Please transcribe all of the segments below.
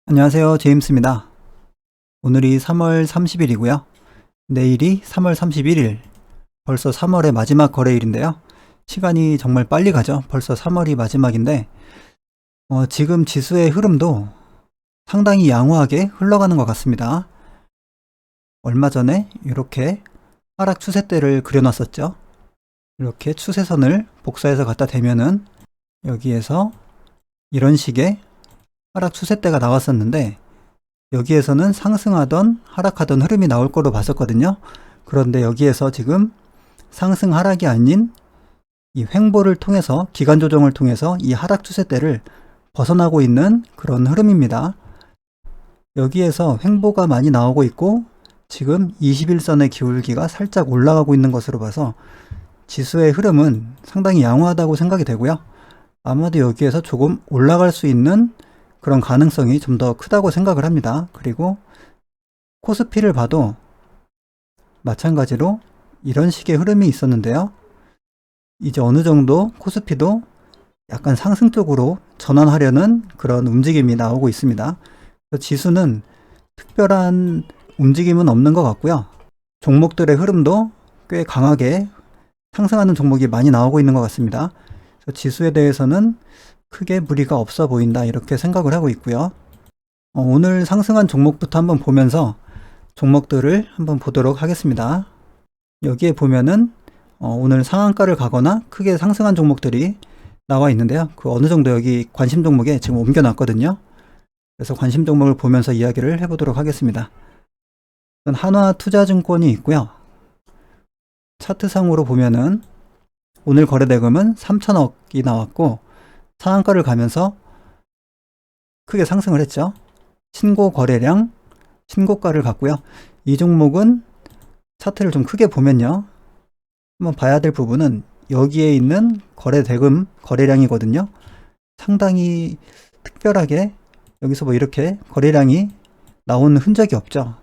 안녕하세요. 제임스입니다. 오늘이 3월 30일이고요. 내일이 3월 31일. 벌써 3월의 마지막 거래일인데요. 시간이 정말 빨리 가죠. 벌써 3월이 마지막인데 지금 지수의 흐름도 상당히 양호하게 흘러가는 것 같습니다. 얼마 전에 이렇게 하락 추세대를 그려놨었죠. 이렇게 추세선을 복사해서 갖다 대면은 여기에서 이런 식의 하락 추세대가 나왔었는데 여기에서는 상승하던 하락하던 흐름이 나올 거로 봤었거든요. 그런데 여기에서 지금 상승 하락이 아닌 이 횡보를 통해서 기간 조정을 통해서 이 하락 추세대를 벗어나고 있는 그런 흐름입니다. 여기에서 횡보가 많이 나오고 있고 지금 21선의 기울기가 살짝 올라가고 있는 것으로 봐서 지수의 흐름은 상당히 양호하다고 생각이 되고요. 아마도 여기에서 조금 올라갈 수 있는 그런 가능성이 좀 더 크다고 생각을 합니다. 그리고 코스피를 봐도 마찬가지로 이런 식의 흐름이 있었는데요. 이제 어느 정도 코스피도 약간 상승 쪽으로 전환하려는 그런 움직임이 나오고 있습니다. 지수는 특별한 움직임은 없는 것 같고요. 종목들의 흐름도 꽤 강하게 상승하는 종목이 많이 나오고 있는 것 같습니다. 지수에 대해서는 크게 무리가 없어 보인다 이렇게 생각을 하고 있고요. 오늘 상승한 종목부터 한번 보면서 종목들을 한번 보도록 하겠습니다. 여기에 보면은 오늘 상한가를 가거나 크게 상승한 종목들이 나와 있는데요. 그 어느 정도 여기 관심 종목에 지금 옮겨 놨거든요. 그래서 관심 종목을 보면서 이야기를 해보도록 하겠습니다. 한화투자증권이 있고요. 차트상으로 보면은 오늘 거래대금은 3천억이 나왔고 상한가를 가면서 크게 상승을 했죠. 신고 거래량, 신고가를 갔고요. 이 종목은 차트를 좀 크게 보면요. 한번 봐야 될 부분은 여기에 있는 거래대금, 거래량이거든요. 상당히 특별하게 여기서 뭐 이렇게 거래량이 나온 흔적이 없죠.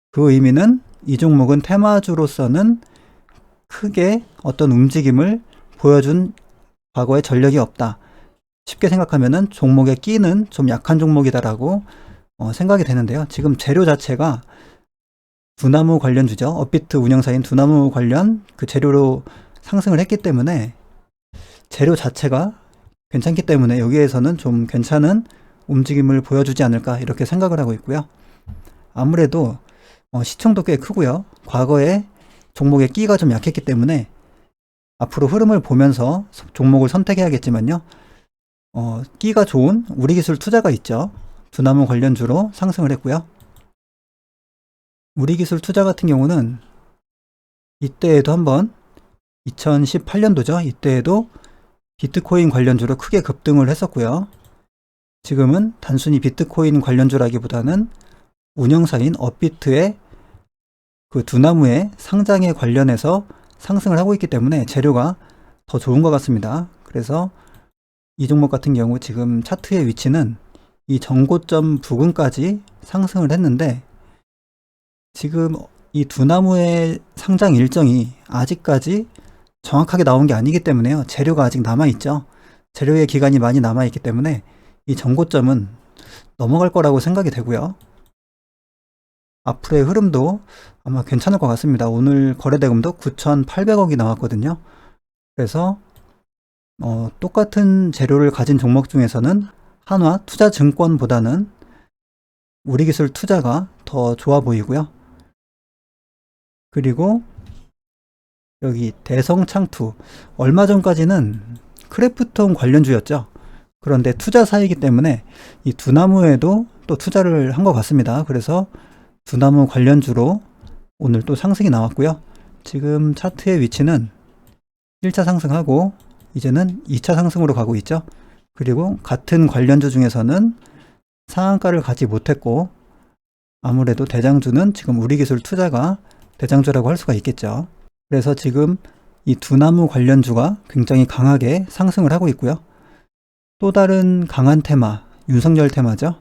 그 의미는 이 종목은 테마주로서는 크게 어떤 움직임을 보여준 과거의 전력이 없다. 쉽게 생각하면은 종목의 끼는 좀 약한 종목이다라고 생각이 되는데요. 지금 재료 자체가 두나무 관련주죠. 업비트 운영사인 두나무 관련 그 재료로 상승을 했기 때문에 재료 자체가 괜찮기 때문에 여기에서는 좀 괜찮은 움직임을 보여주지 않을까 이렇게 생각을 하고 있고요. 아무래도 시총도 꽤 크고요. 과거에 종목의 끼가 좀 약했기 때문에 앞으로 흐름을 보면서 종목을 선택해야겠지만요. 끼가 좋은 우리기술 투자가 있죠. 두나무 관련주로 상승을 했고요. 우리기술 투자 같은 경우는 이때에도 한번 2018년도죠. 이때에도 비트코인 관련주로 크게 급등을 했었고요. 지금은 단순히 비트코인 관련주라기보다는 운영사인 업비트의 그 두나무의 상장에 관련해서 상승을 하고 있기 때문에 재료가 더 좋은 것 같습니다. 그래서 이 종목 같은 경우 지금 차트의 위치는 이 전고점 부근까지 상승을 했는데 지금 이 두나무의 상장 일정이 아직까지 정확하게 나온 게 아니기 때문에요. 재료가 아직 남아있죠. 재료의 기간이 많이 남아있기 때문에 이 전고점은 넘어갈 거라고 생각이 되고요. 앞으로의 흐름도 아마 괜찮을 것 같습니다. 오늘 거래대금도 9,800억이 나왔거든요. 그래서 똑같은 재료를 가진 종목 중에서는 한화투자증권보다는 우리기술 투자가 더 좋아 보이고요. 그리고 여기 대성창투 얼마 전까지는 크래프톤 관련주였죠. 그런데 투자사이기 때문에 이 두나무에도 또 투자를 한 것 같습니다. 그래서 두나무 관련주로 오늘 또 상승이 나왔고요. 지금 차트의 위치는 1차 상승하고 이제는 2차 상승으로 가고 있죠. 그리고 같은 관련주 중에서는 상한가를 가지 못했고 아무래도 대장주는 지금 우리기술 투자가 대장주라고 할 수가 있겠죠. 그래서 지금 이 두나무 관련주가 굉장히 강하게 상승을 하고 있고요. 또 다른 강한 테마, 윤석열 테마죠.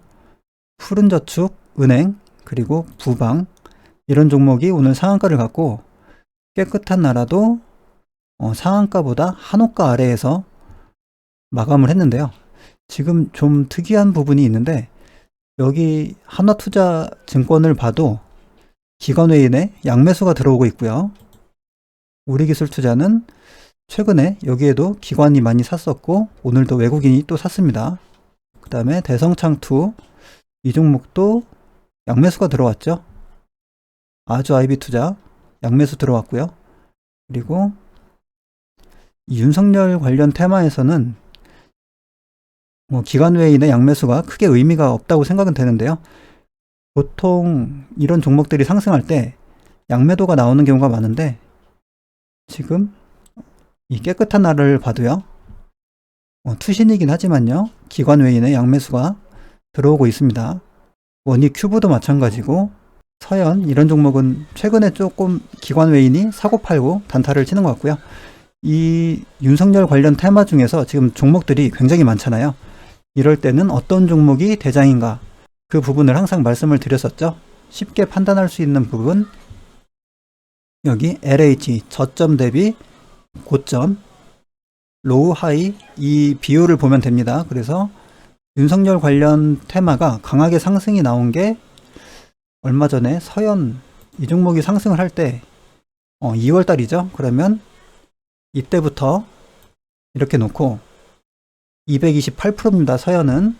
푸른저축, 은행, 그리고 부방 이런 종목이 오늘 상한가를 갖고 깨끗한 나라도 상한가보다 한호가 아래에서 마감을 했는데요. 지금 좀 특이한 부분이 있는데 여기 하나투자증권을 봐도 기관외인의 양매수가 들어오고 있고요. 우리기술투자는 최근에 여기에도 기관이 많이 샀었고 오늘도 외국인이 또 샀습니다. 그 다음에 대성창투 이 종목도 양매수가 들어왔죠. 아주아이비투자 양매수 들어왔고요. 그리고 이 윤석열 관련 테마에서는 기관 외인의 양매수가 크게 의미가 없다고 생각은 되는데요. 보통 이런 종목들이 상승할 때 양매도가 나오는 경우가 많은데 지금 이 깨끗한 날을 봐도요. 투신이긴 하지만요. 기관 외인의 양매수가 들어오고 있습니다. 원익큐브도 마찬가지고 서현 이런 종목은 최근에 조금 기관 외인이 사고 팔고 단타를 치는 것 같고요. 이 윤석열 관련 테마 중에서 지금 종목들이 굉장히 많잖아요. 이럴 때는 어떤 종목이 대장인가 그 부분을 항상 말씀을 드렸었죠. 쉽게 판단할 수 있는 부분 여기 LH 저점 대비 고점 로우 하이 이 비율을 보면 됩니다. 그래서 윤석열 관련 테마가 강하게 상승이 나온 게 얼마 전에 서현 이 종목이 상승을 할 때 2월 달이죠. 그러면 이때부터 이렇게 놓고 228%입니다. 서현은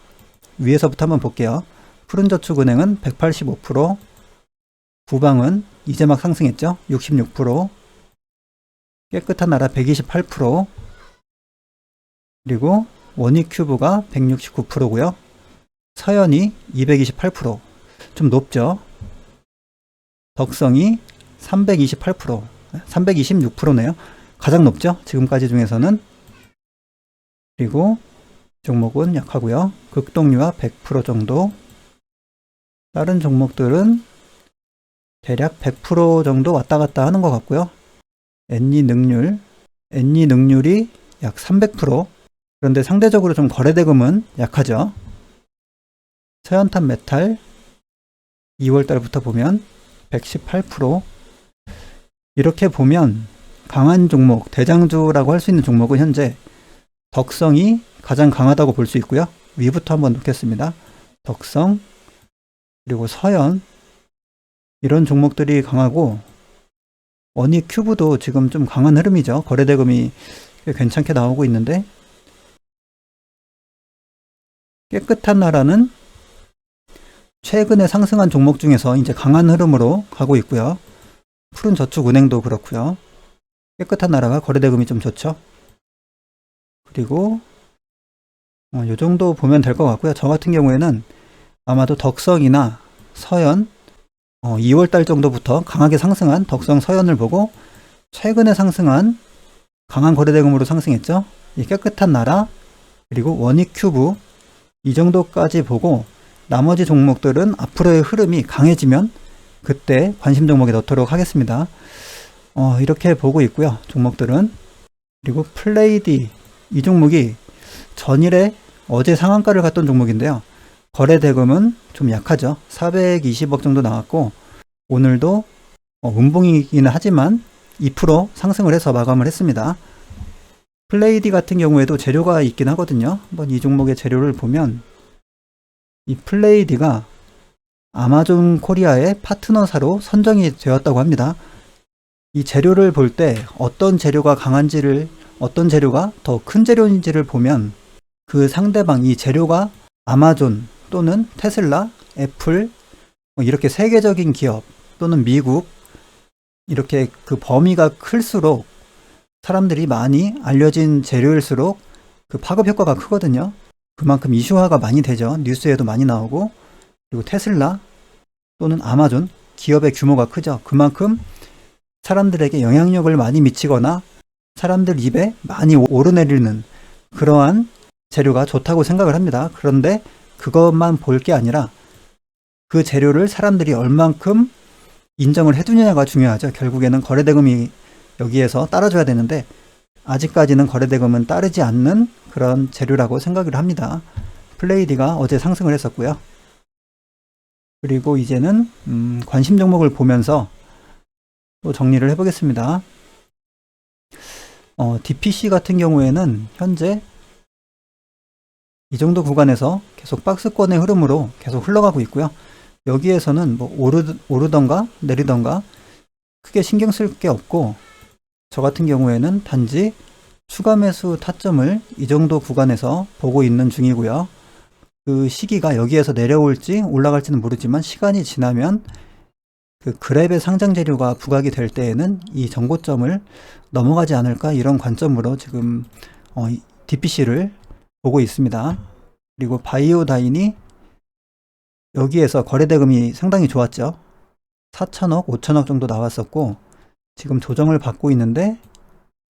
위에서부터 한번 볼게요. 푸른저축은행은 185%, 구방은 이제 막 상승했죠. 66%, 깨끗한 나라 128%, 그리고 원익큐브가 169%고요. 서현이 228%, 좀 높죠. 덕성이 328%, 326%네요. 가장 높죠. 지금까지 중에서는. 그리고 종목은 약하고요. 극동유와 100% 정도. 다른 종목들은 대략 100% 정도 왔다 갔다 하는 것 같고요. 엔리능률이 약 300%. 그런데 상대적으로 좀 거래대금은 약하죠. 서현탄 메탈 2월 달부터 보면 118%. 이렇게 보면 강한 종목, 대장주라고 할 수 있는 종목은 현재 덕성이 가장 강하다고 볼 수 있고요. 위부터 한번 놓겠습니다. 덕성, 그리고 서현 이런 종목들이 강하고 원익큐브도 지금 좀 강한 흐름이죠. 거래대금이 꽤 괜찮게 나오고 있는데 깨끗한 나라는 최근에 상승한 종목 중에서 이제 강한 흐름으로 가고 있고요. 푸른저축은행도 그렇고요. 깨끗한 나라가 거래대금이 좀 좋죠. 그리고 이 정도 보면 될 것 같고요. 저 같은 경우에는 아마도 덕성이나 서현 2월달 정도부터 강하게 상승한 덕성 서현을 보고 최근에 상승한 강한 거래대금으로 상승했죠. 이 깨끗한 나라 그리고 원익큐브 이 정도까지 보고 나머지 종목들은 앞으로의 흐름이 강해지면 그때 관심 종목에 넣도록 하겠습니다. 이렇게 보고 있고요. 종목들은. 그리고 플레이디 이 종목이 전일에 어제 상한가를 갔던 종목인데요. 거래대금은 좀 약하죠. 420억 정도 나왔고 오늘도 음봉이기는 하지만 2% 상승을 해서 마감을 했습니다. 플레이디 같은 경우에도 재료가 있긴 하거든요. 한번 이 종목의 재료를 보면 이 플레이디가 아마존 코리아의 파트너사로 선정이 되었다고 합니다. 이 재료를 볼 때 어떤 재료가 강한지를 어떤 재료가 더 큰 재료인지를 보면 그 상대방 이 재료가 아마존 또는 테슬라, 애플 이렇게 세계적인 기업 또는 미국 이렇게 그 범위가 클수록 사람들이 많이 알려진 재료일수록 그 파급 효과가 크거든요. 그만큼 이슈화가 많이 되죠. 뉴스에도 많이 나오고 그리고 테슬라 또는 아마존 기업의 규모가 크죠. 그만큼 사람들에게 영향력을 많이 미치거나 사람들 입에 많이 오르내리는 그러한 재료가 좋다고 생각을 합니다. 그런데 그것만 볼 게 아니라 그 재료를 사람들이 얼만큼 인정을 해두느냐가 중요하죠. 결국에는 거래대금이 여기에서 따라줘야 되는데 아직까지는 거래대금은 따르지 않는 그런 재료라고 생각을 합니다. 플레이디가 어제 상승을 했었고요. 그리고 이제는 관심 종목을 보면서 또 정리를 해보겠습니다. DPC 같은 경우에는 현재 이 정도 구간에서 계속 박스권의 흐름으로 계속 흘러가고 있고요. 여기에서는 뭐 오르던가 내리던가 크게 신경 쓸 게 없고, 저 같은 경우에는 단지 추가 매수 타점을 이 정도 구간에서 보고 있는 중이고요. 그 시기가 여기에서 내려올지 올라갈지는 모르지만 시간이 지나면 그 그랩의 상장 재료가 부각이 될 때에는 이 정고점을 넘어가지 않을까, 이런 관점으로 지금 DPC를 보고 있습니다. 그리고 바이오다인이 여기에서 거래대금이 상당히 좋았죠. 4천억, 5천억 정도 나왔었고 지금 조정을 받고 있는데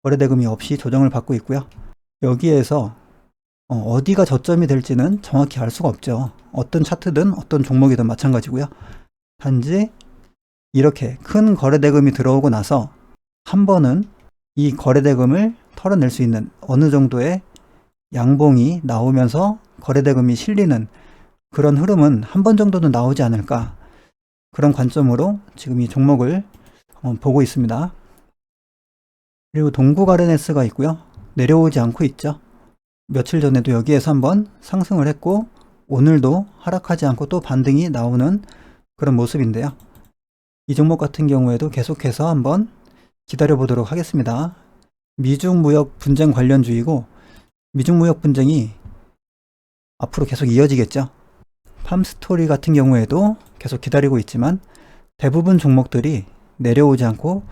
거래대금이 없이 조정을 받고 있고요. 여기에서 어디가 저점이 될지는 정확히 알 수가 없죠. 어떤 차트든 어떤 종목이든 마찬가지고요. 단지 이렇게 큰 거래대금이 들어오고 나서 한 번은 이 거래대금을 털어낼 수 있는 어느 정도의 양봉이 나오면서 거래대금이 실리는 그런 흐름은 한 번 정도는 나오지 않을까, 그런 관점으로 지금 이 종목을 보고 있습니다. 그리고 동국 RNS가 있고요. 내려오지 않고 있죠. 며칠 전에도 여기에서 한번 상승을 했고 오늘도 하락하지 않고 또 반등이 나오는 그런 모습인데요. 이 종목 같은 경우에도 계속해서 한번 기다려 보도록 하겠습니다. 미중 무역 분쟁 관련주이고 미중 무역 분쟁이 앞으로 계속 이어지겠죠. 팜스토리 같은 경우에도 계속 기다리고 있지만 대부분 종목들이 내려오지 않고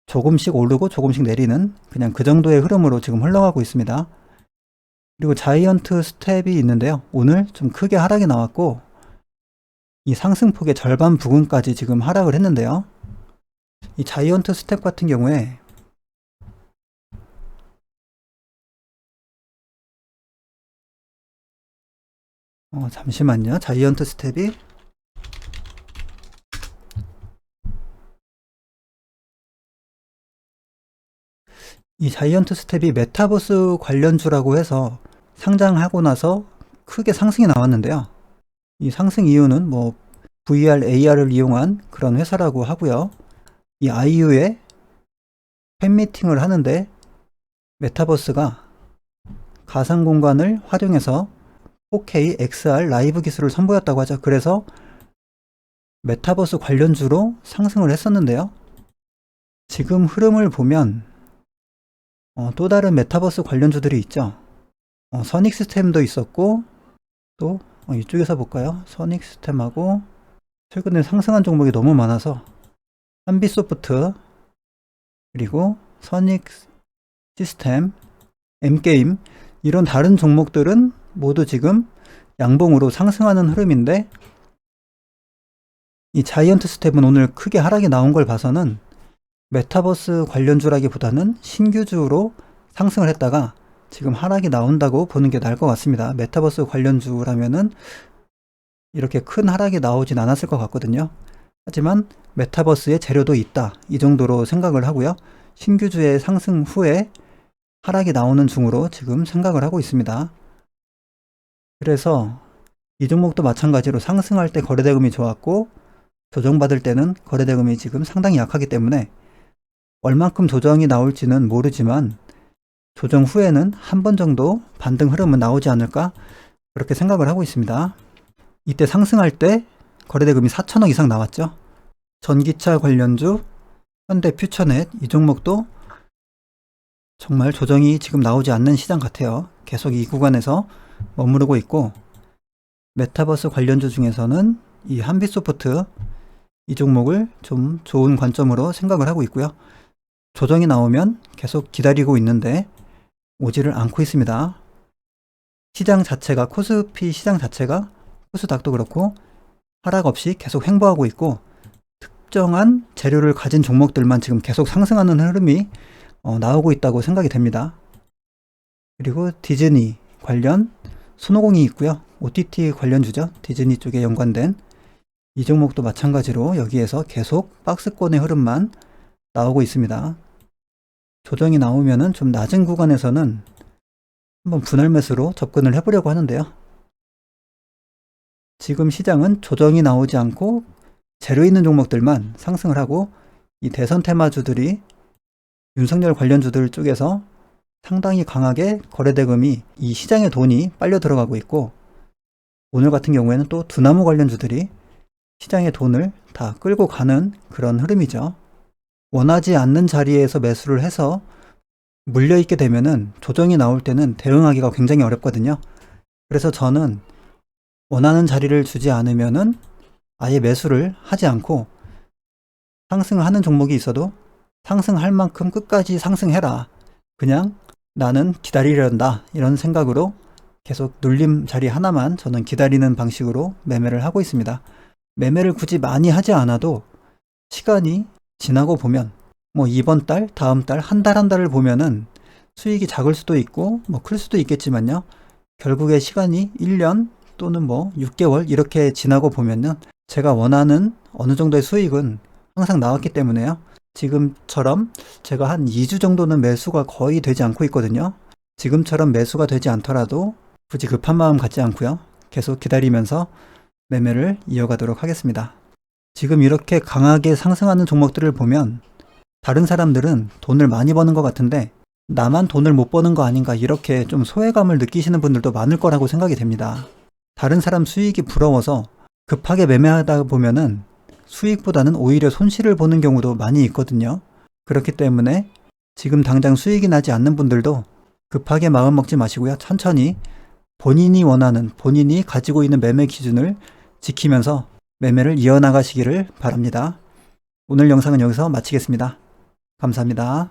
조금씩 오르고 조금씩 내리는 그냥 그 정도의 흐름으로 지금 흘러가고 있습니다. 그리고 자이언트 스텝이 있는데요. 오늘 좀 크게 하락이 나왔고 이 상승폭의 절반 부근까지 지금 하락을 했는데요. 이 자이언트 스텝 같은 경우에 잠시만요. 자이언트 스텝이 이 자이언트 스텝이 메타버스 관련주라고 해서 상장하고 나서 크게 상승이 나왔는데요. 이 상승 이유는 뭐 VR, AR을 이용한 그런 회사라고 하고요. 이 IU에 팬미팅을 하는데 메타버스가 가상 공간을 활용해서 4K XR 라이브 기술을 선보였다고 하죠. 그래서 메타버스 관련주로 상승을 했었는데요. 지금 흐름을 보면 또 다른 메타버스 관련주들이 있죠. 선익스템도 있었고 또 이쪽에서 볼까요? 선익스템하고 최근에 상승한 종목이 너무 많아서 한빛소프트, 그리고 선익시스템, M게임, 이런 다른 종목들은 모두 지금 양봉으로 상승하는 흐름인데 이 자이언트 스텝은 오늘 크게 하락이 나온 걸 봐서는 메타버스 관련주라기보다는 신규주로 상승을 했다가 지금 하락이 나온다고 보는 게 나을 것 같습니다. 메타버스 관련주라면은 이렇게 큰 하락이 나오진 않았을 것 같거든요. 하지만 메타버스의 재료도 있다, 이 정도로 생각을 하고요. 신규주의 상승 후에 하락이 나오는 중으로 지금 생각을 하고 있습니다. 그래서 이 종목도 마찬가지로 상승할 때 거래대금이 좋았고 조정받을 때는 거래대금이 지금 상당히 약하기 때문에 얼만큼 조정이 나올지는 모르지만 조정 후에는 한 번 정도 반등 흐름은 나오지 않을까, 그렇게 생각을 하고 있습니다. 이때 상승할 때 거래대금이 4천억 이상 나왔죠. 전기차 관련주 현대퓨처넷, 이 종목도 정말 조정이 지금 나오지 않는 시장 같아요. 계속 이 구간에서 머무르고 있고, 메타버스 관련주 중에서는 이 한빛소프트, 이 종목을 좀 좋은 관점으로 생각을 하고 있고요. 조정이 나오면 계속 기다리고 있는데 오지를 않고 있습니다. 시장 자체가, 코스피 시장 자체가, 코스닥도 그렇고 하락 없이 계속 횡보하고 있고 특정한 재료를 가진 종목들만 지금 계속 상승하는 흐름이 나오고 있다고 생각이 됩니다. 그리고 디즈니 관련 손오공이 있고요. OTT 관련주죠. 디즈니 쪽에 연관된 이 종목도 마찬가지로 여기에서 계속 박스권의 흐름만 나오고 있습니다. 조정이 나오면은 좀 낮은 구간에서는 한번 분할 매수로 접근을 해보려고 하는데요. 지금 시장은 조정이 나오지 않고 재료 있는 종목들만 상승을 하고 이 대선 테마주들이 윤석열 관련주들 쪽에서 상당히 강하게 거래대금이 이 시장의 돈이 빨려 들어가고 있고, 오늘 같은 경우에는 또 두나무 관련주들이 시장의 돈을 다 끌고 가는 그런 흐름이죠. 원하지 않는 자리에서 매수를 해서 물려있게 되면은 조정이 나올 때는 대응하기가 굉장히 어렵거든요. 그래서 저는 원하는 자리를 주지 않으면은 아예 매수를 하지 않고, 상승을 하는 종목이 있어도 상승할 만큼 끝까지 상승해라, 그냥 나는 기다리려한다, 이런 생각으로 계속 눌림 자리 하나만 저는 기다리는 방식으로 매매를 하고 있습니다. 매매를 굳이 많이 하지 않아도 시간이 지나고 보면, 뭐 이번 달, 다음 달, 한 달 한 달을 보면은 수익이 작을 수도 있고 뭐 클 수도 있겠지만요, 결국에 시간이 1년 또는 뭐 6개월 이렇게 지나고 보면은 제가 원하는 어느 정도의 수익은 항상 나왔기 때문에요. 지금처럼 제가 한 2주 정도는 매수가 거의 되지 않고 있거든요. 지금처럼 매수가 되지 않더라도 굳이 급한 마음 갖지 않고요, 계속 기다리면서 매매를 이어가도록 하겠습니다. 지금 이렇게 강하게 상승하는 종목들을 보면 다른 사람들은 돈을 많이 버는 것 같은데 나만 돈을 못 버는 거 아닌가, 이렇게 좀 소외감을 느끼시는 분들도 많을 거라고 생각이 됩니다. 다른 사람 수익이 부러워서 급하게 매매하다 보면은 수익보다는 오히려 손실을 보는 경우도 많이 있거든요. 그렇기 때문에 지금 당장 수익이 나지 않는 분들도 급하게 마음 먹지 마시고요, 천천히 본인이 원하는, 본인이 가지고 있는 매매 기준을 지키면서 매매를 이어나가시기를 바랍니다. 오늘 영상은 여기서 마치겠습니다. 감사합니다.